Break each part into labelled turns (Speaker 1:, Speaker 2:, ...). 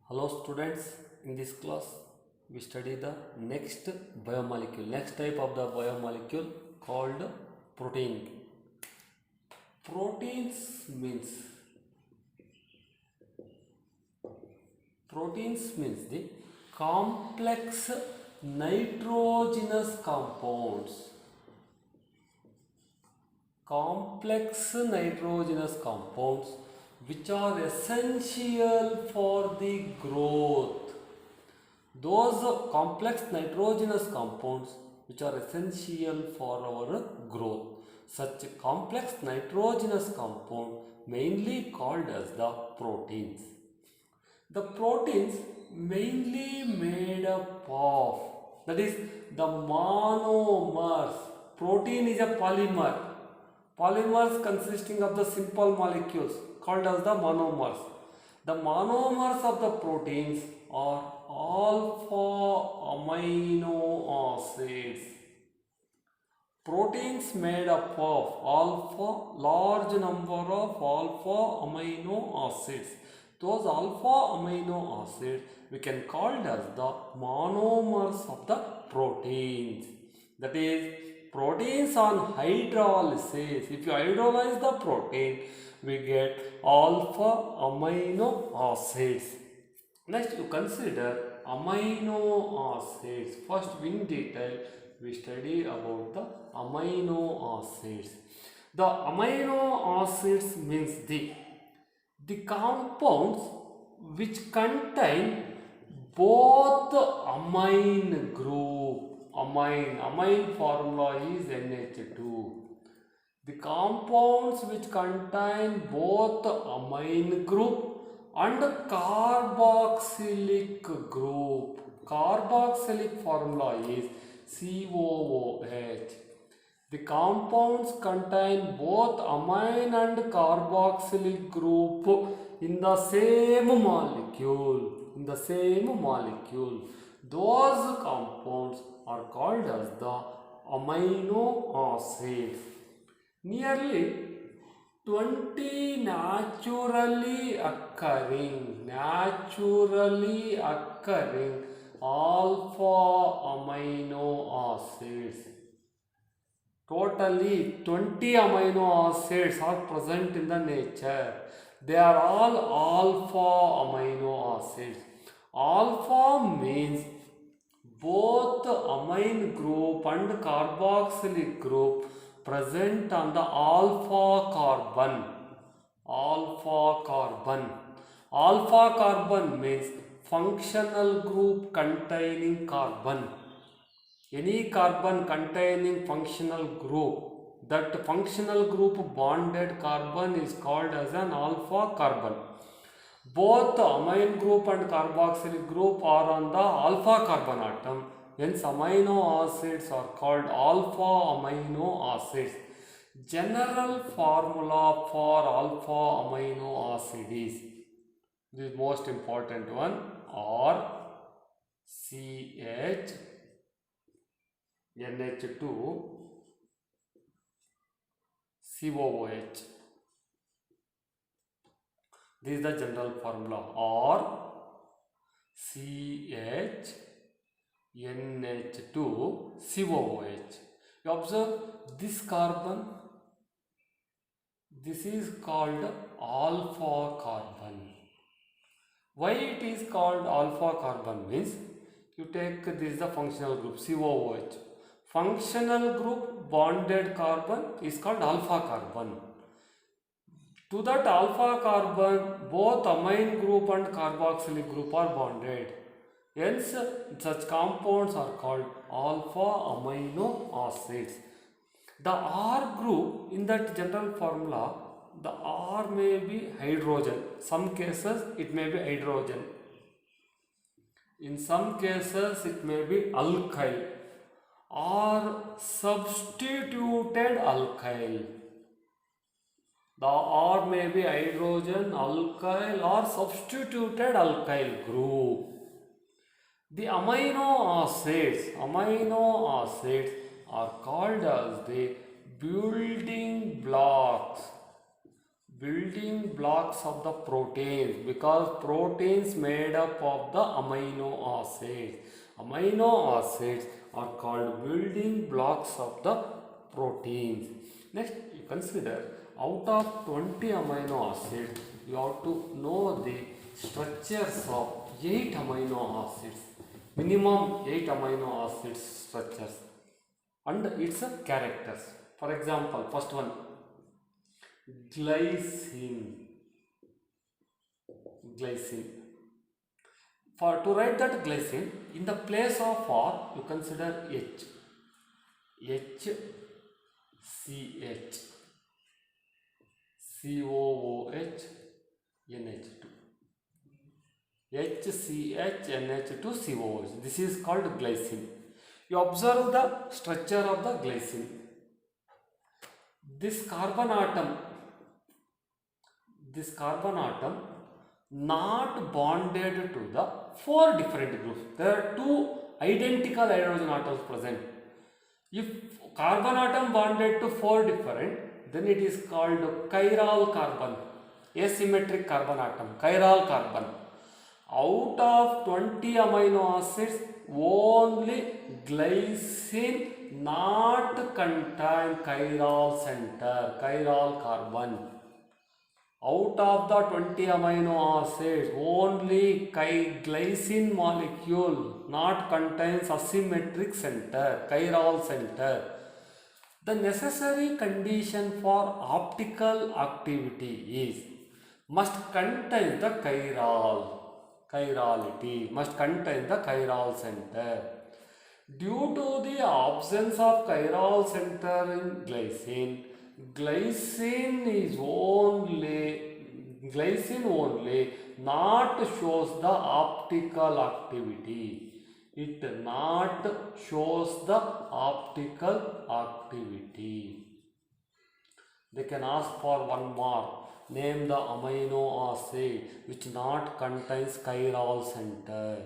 Speaker 1: Hello students, in this class we study the next biomolecule, next type of the biomolecule called protein. Proteins means the complex nitrogenous compounds. Complex nitrogenous compounds which are essential for the growth. Those complex nitrogenous compounds which are essential for our growth. Such complex nitrogenous compound mainly called as the proteins. The proteins mainly made up of, that is, the monomers. Protein is a polymer. Polymers consisting of the simple molecules called as the monomers. The monomers of the proteins are alpha amino acids. Proteins made up of large number of alpha amino acids. Those alpha amino acids we can call as the monomers of the proteins. That is, proteins on hydrolysis. If you hydrolyze the protein, we get alpha amino acids. Next, you consider amino acids. First, in detail, we study about the amino acids. The amino acids means the compounds which contain both amine group. Amine formula is NH2. The compounds which contain both amine group and carboxylic group. Carboxylic formula is COOH. The compounds contain both amine and carboxylic group in the same molecule. Those compounds are called as the amino acids. Nearly 20 naturally occurring alpha amino acids. Totally 20 amino acids are present in the nature. They are all alpha amino acids. Alpha means both amine group and carboxylic group present on the alpha carbon. Alpha carbon means functional group containing carbon. Any carbon containing functional group, that functional group bonded carbon is called as an alpha carbon. Both amine group and carboxylic group are on the alpha carbon atom. Hence, amino acids are called alpha amino acids. General formula for alpha amino acid is the most important one, RCH NH2 COOH. This is the general formula, RCH NH2 COOH. You observe this carbon, this is called alpha carbon. Why it is called alpha carbon means, you take this is the functional group COOH. Functional group bonded carbon is called alpha carbon. To that alpha carbon, both amine group and carboxylic group are bonded. Hence, such compounds are called alpha amino acids. The R group in that general formula, the R may be hydrogen. Some cases it may be hydrogen. In some cases it may be alkyl or substituted alkyl. The R may be hydrogen, alkyl or substituted alkyl group. The amino acids are called as the building blocks building blocks of the proteins, because proteins made up of the amino acids. Amino acids are called building blocks of the proteins. Next, you consider out of 20 amino acids, you have to know the structures of 8 amino acids, minimum 8 amino acid structures and its characters. For example, first one, glycine. To write that glycine, in the place of R, you consider H. HCH, COOH, NH2. HCHNH2COOH. This is called glycine. You observe the structure of the glycine. This carbon atom not bonded to the 4 different groups. There are 2 identical hydrogen atoms present. If carbon atom bonded to 4 different, then it is called chiral carbon, asymmetric carbon atom, chiral carbon. Out of 20 amino acids, only glycine not contain chiral center, chiral carbon. Out of the 20 amino acids, only glycine molecule not contains asymmetric center, chiral center. The necessary condition for optical activity is must contain the chirality, must contain the chiral center. Due to the absence of chiral center in glycine, glycine only not shows the optical activity. It not shows the optical activity. They can ask for one more. Name the amino acid which not contains chiral center,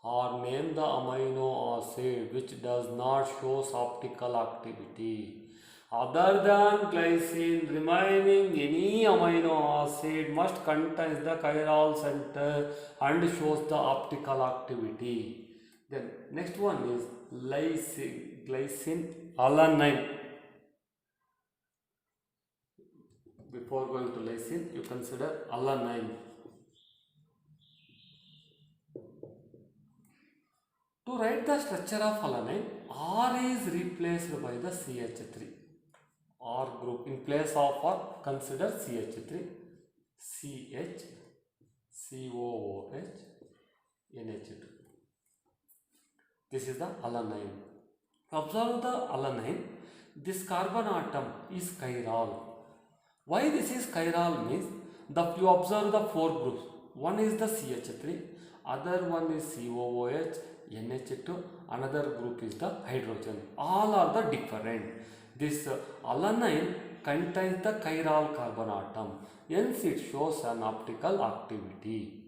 Speaker 1: or name the amino acid which does not shows optical activity. Other than glycine, remaining any amino acid must contains the chiral center and shows the optical activity. Then next one is glycine alanine. Before going to lysine, you consider alanine. To write the structure of alanine, R is replaced by the CH3. R group, in place of R, consider CH3, CH, COOH, NH2. This is the alanine. Observe the alanine. This carbon atom is chiral. Why this is chiral means, you observe the 4 groups. One is the CH3, other one is COOH, NH2, another group is the hydrogen. All are the different. This alanine contains the chiral carbon atom. Hence it shows an optical activity.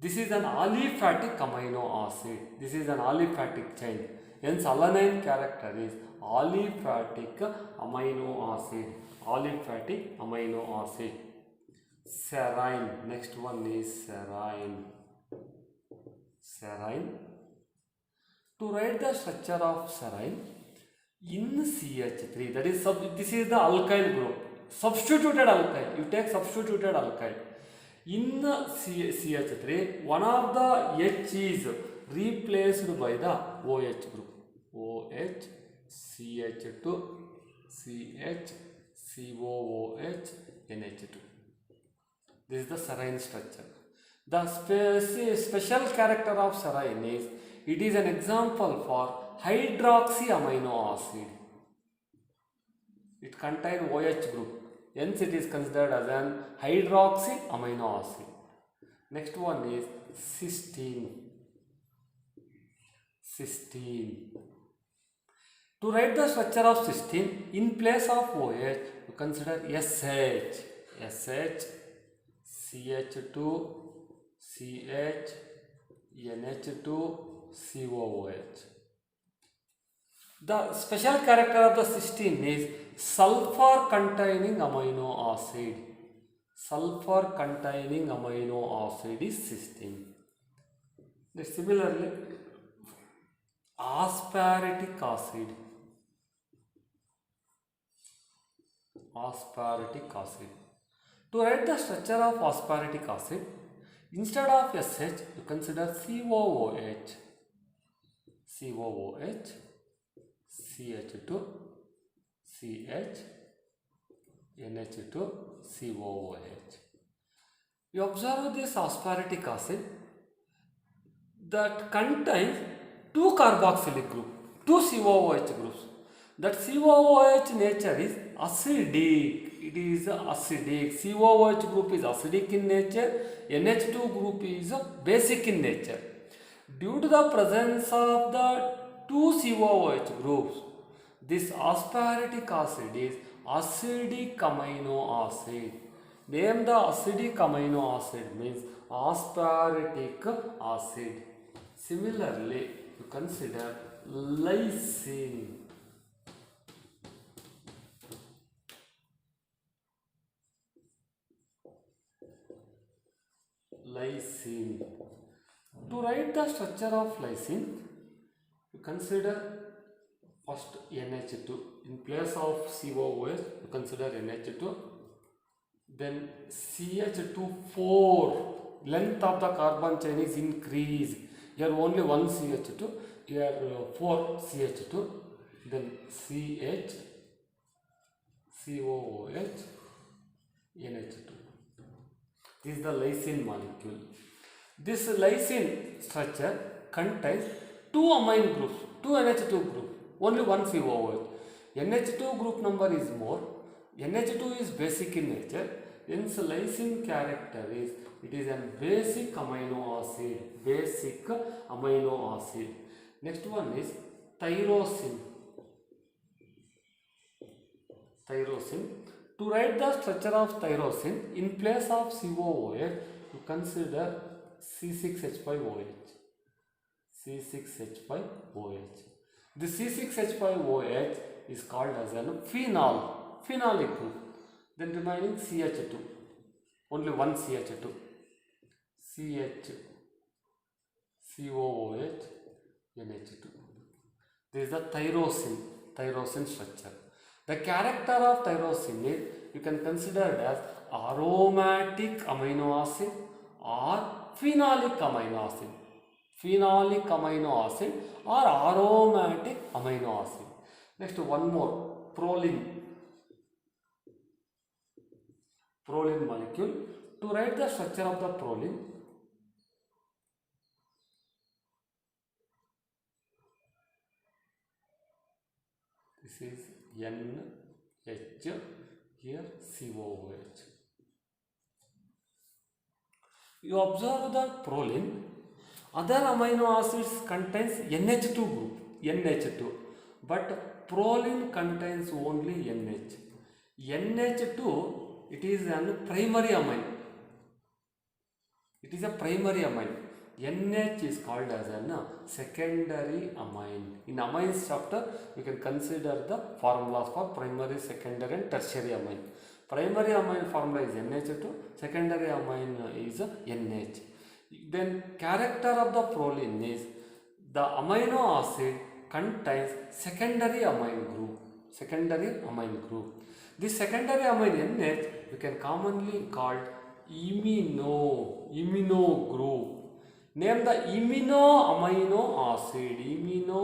Speaker 1: This is an aliphatic amino acid. This is an aliphatic chain. Hence alanine character is aliphatic amino acid. Serine. Next one is serine. To write the structure of serine, in CH3, that is this is the alkyl group, substituted alkyl. You take substituted alkyl. In CH3, one of the H is replaced by the OH group. OH, CH2, CH, COOH, NH2. This is the serine structure. The special character of serine is, it is an example for hydroxy amino acid. It contains OH group. Hence it is considered as an hydroxy amino acid. Next one is cysteine. To write the structure of cysteine, in place of OH, you consider SH, CH2, CH, NH2, COOH. The special character of the cysteine is sulfur containing amino acid. Sulfur containing amino acid is cysteine. Similarly, aspartic acid. Aspartic acid. To write the structure of aspartic acid, instead of SH, you consider COOH. COOH, CH2, CH, NH2, COOH. You observe this aspartic acid that contains two carboxylic groups, two COOH groups. That COOH nature is acidic. It is acidic. COOH group is acidic in nature. NH2 group is basic in nature. Due to the presence of the two COOH groups, this aspartic acid is acidic amino acid. Name the acidic amino acid means aspartic acid. Similarly, you consider lysine. Lysine. To write the structure of lysine, you consider first NH2. In place of COOH, you consider NH2. Then CH2 4. Length of the carbon chain is increased. Here only one CH2. Here 4 CH2. Then CH, COOH, NH2. This is the lysine molecule. This lysine structure contains two amine groups, two NH2 groups, only one COOH. NH2 group number is more. NH2 is basic in nature. Hence, lysine character is it is a basic amino acid. Basic amino acid. Next one is tyrosine. Tyrosine. To write the structure of tyrosine, in place of COOH, you consider C6H5OH. C6H5OH. The C6H5OH is called as a phenol, phenolic group. Then remaining CH2, only one CH2. CH, COOH, NH2. This is the tyrosine structure. The character of tyrosine is you can consider it as aromatic amino acid or phenolic amino acid. Phenolic amino acid or aromatic amino acid. Next one more, proline. Proline molecule. To write the structure of the proline, this is NH, here COOH. You observe the proline, other amino acids contains NH2 group, NH2, but proline contains only NH. NH2, it is a primary amine. It is a primary amine. NH is called as a secondary amine. In amines chapter, we can consider the formulas for primary, secondary and tertiary amine. Primary amine formula is NH2, secondary amine is NH. Then character of the proline is the amino acid contains secondary amine group. Secondary amine group. This secondary amine NH we can commonly call imino group. Name the imino amino acid. Imino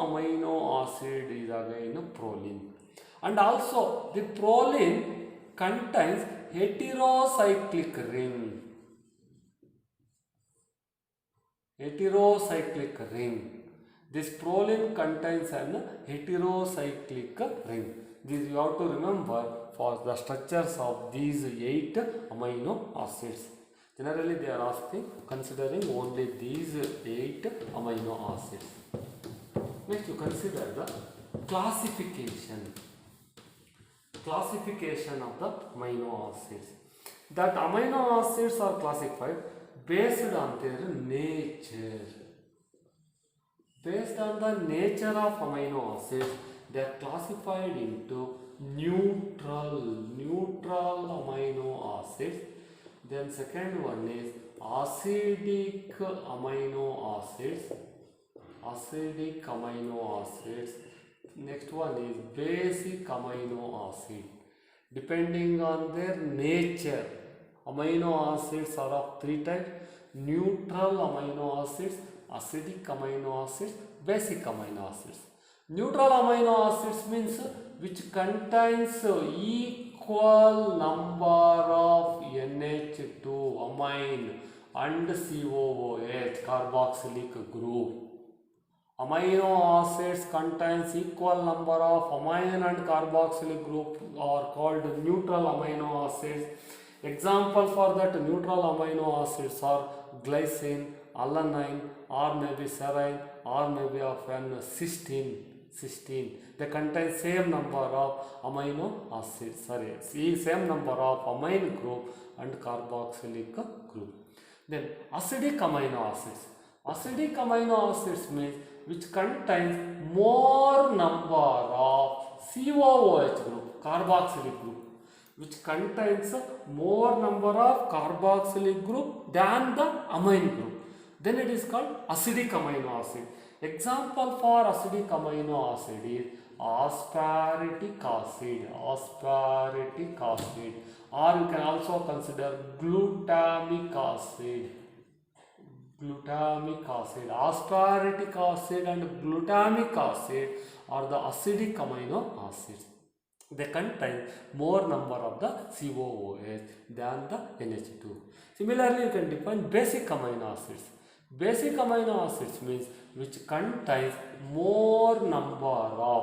Speaker 1: amino acid is again proline. And also the proline contains heterocyclic ring. Heterocyclic ring. This proline contains an heterocyclic ring. This you have to remember for the structures of these 8 amino acids. Generally they are asking considering only these 8 amino acids. Next you consider the classification. Classification of the amino acids. That amino acids are classified based on their nature. Based on the nature of amino acids, they are classified into neutral amino acids. Then second one is acidic amino acids. Next one is basic amino acid. Depending on their nature, amino acids are of three types: neutral amino acids, acidic amino acids, basic amino acids. Neutral amino acids means which contains equal number of NH2 amine and COOH carboxylic group. Amino acids contains equal number of amine and carboxylic group are called neutral amino acids. Example for that neutral amino acids are glycine, alanine, or maybe serine, or maybe of an cysteine. They contain same number of amino acids, same number of amine group and carboxylic group. Then acidic amino acids. Acidic amino acids means which contains more number of COOH group, carboxylic group, which contains more number of carboxylic group than the amine group. Then it is called acidic amino acid. Example for acidic amino acid is aspartic acid, or you can also consider glutamic acid. Aspartic acid and glutamic acid are the acidic amino acids. They contain more number of the COOH than the NH2. Similarly, you can define basic amino acids. Basic amino acids means which contains more number of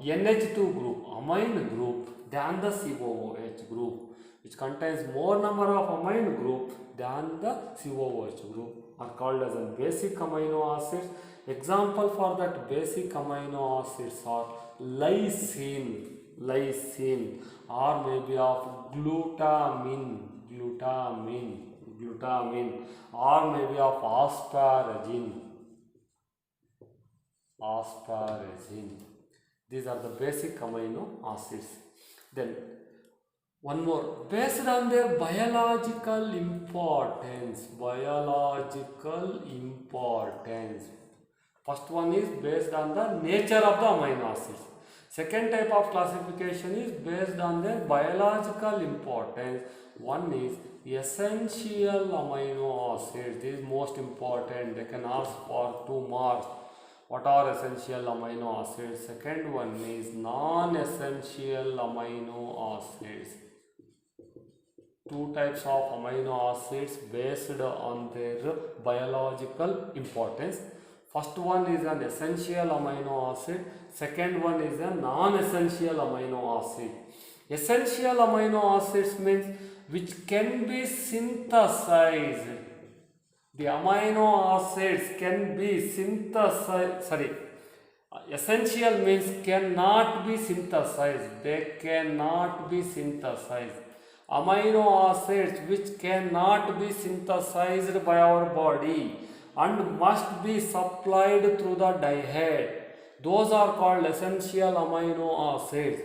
Speaker 1: NH2 group, amine group than the COOH group, which contains more number of amine group than the COOH group are called as a basic amino acids. Example for that basic amino acids are lysine, or maybe of glutamine, or maybe of asparagine. These are the basic amino acids. Then one more, based on their biological importance. First one is based on the nature of the amino acids. Second type of classification is based on their biological importance. One is essential amino acids. This is most important. They can ask for 2 marks. What are essential amino acids? Second one is non-essential amino acids. 2 types of amino acids based on their biological importance. First one is an essential amino acid. Second one is a non-essential amino acid. Essential amino acids means which can be synthesized. The amino acids can be synthesized. Essential means cannot be synthesized. They cannot be synthesized. Amino acids which cannot be synthesized by our body and must be supplied through the diet, those are called essential amino acids.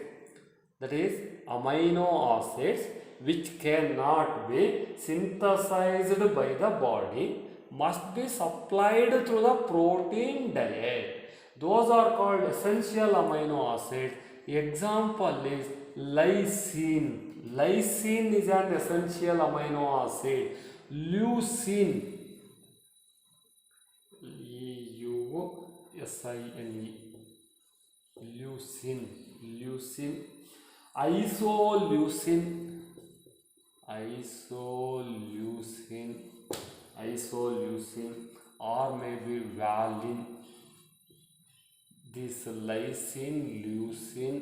Speaker 1: That is, amino acids which cannot be synthesized by the body must be supplied through the protein diet. Those are called essential amino acids. Example is lysine. Lysine is an essential amino acid. Leucine, leucine, isoleucine, or maybe valine. This lysine, leucine,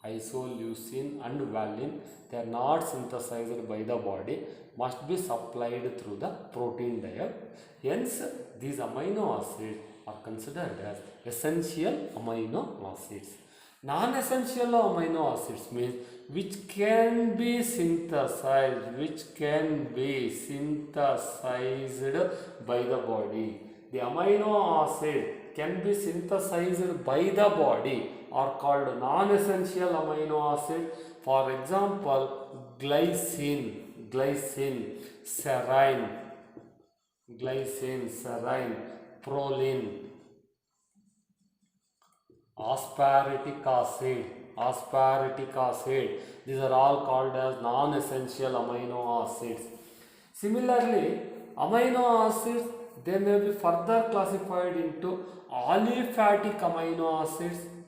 Speaker 1: isoleucine and valine, they are not synthesized by the body, must be supplied through the protein diet. Hence, these amino acids are considered as essential amino acids. Non-essential amino acids means which can be synthesized by the body. the amino acid can be synthesized by the body are called non-essential amino acid. For example, glycine, serine, proline, aspartic acid. These are all called as non-essential amino acids. Similarly, amino acids, they may be further classified into aliphatic amino acids,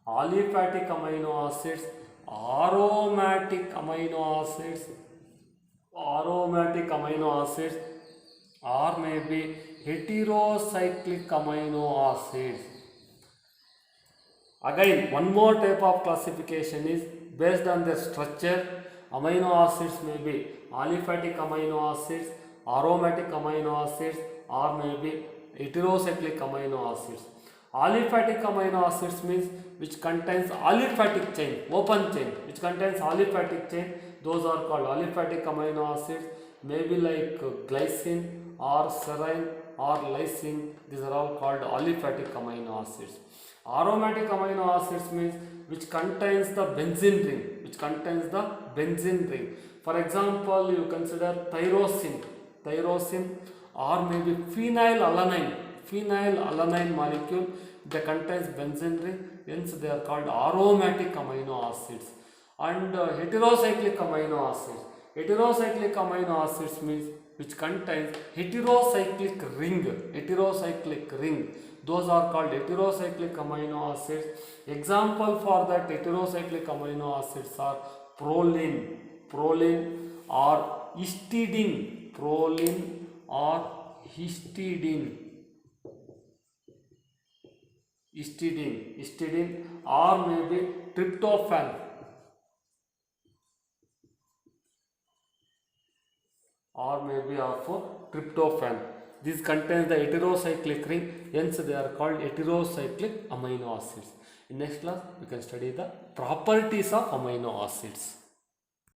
Speaker 1: aromatic amino acids, or maybe heterocyclic amino acids. Again, one more type of classification is based on their structure. Amino acids may be aliphatic amino acids, aromatic amino acids, or maybe heterocyclic amino acids. Aliphatic amino acids means which contains aliphatic chain, open chain, which contains aliphatic chain. Those are called aliphatic amino acids. Maybe like glycine or serine or lysine. These are all called aliphatic amino acids. Aromatic amino acids means which contains the benzene ring. For example, you consider tyrosine, or maybe phenylalanine molecule that contains benzene ring, hence they are called aromatic amino acids. And heterocyclic amino acids means which contains heterocyclic ring. Those are called heterocyclic amino acids. Example for that heterocyclic amino acids are proline or histidine, or maybe tryptophan, This contains the heterocyclic ring, hence they are called heterocyclic amino acids. In next class, we can study the properties of amino acids.